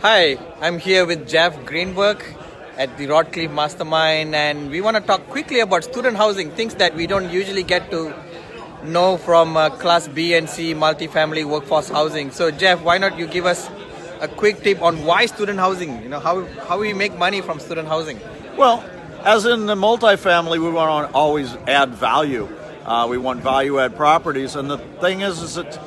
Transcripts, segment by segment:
Hi, I'm here with Jeff Greenberg at the Rodcliffe Mastermind, and we want to talk quickly about student housing, things that we don't usually get to know from Class B and C multifamily workforce housing. So, Jeff, why not you give us a quick tip on why student housing? How we make money from student housing? Well, as in the multifamily, we want to always add value. We want value-add properties, and the thing is that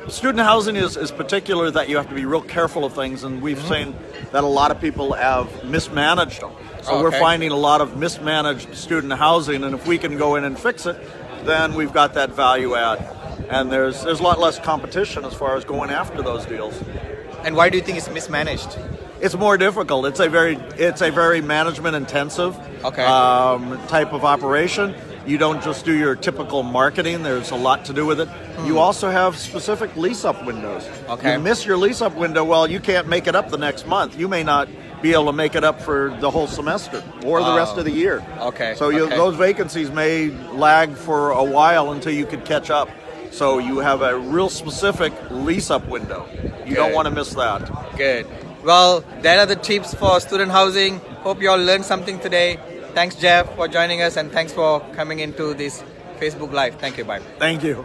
student housing is particular that you have to be real careful of things, and we've seen that a lot of people have mismanaged them. So we're finding a lot of mismanaged student housing, and if we can go in and fix it, then we've got that value add. And there's a lot less competition as far as going after those deals. And why do you think it's mismanaged? It's more difficult. It's a very management intensive type of operation. You don't just do your typical marketing. There's a lot to do with it. You also have specific lease-up windows. You miss your lease-up window, well, you can't make it up the next month. You may not be able to make it up for the whole semester or the rest of the year. So those vacancies may lag for a while until you could catch up. So you have a real specific lease-up window. You don't want to miss that. Good. Well, that are the tips for student housing. Hope you all learned something today. Thanks, Jeff, for joining us, and thanks for coming into this Facebook Live. Thank you. Bye. Thank you.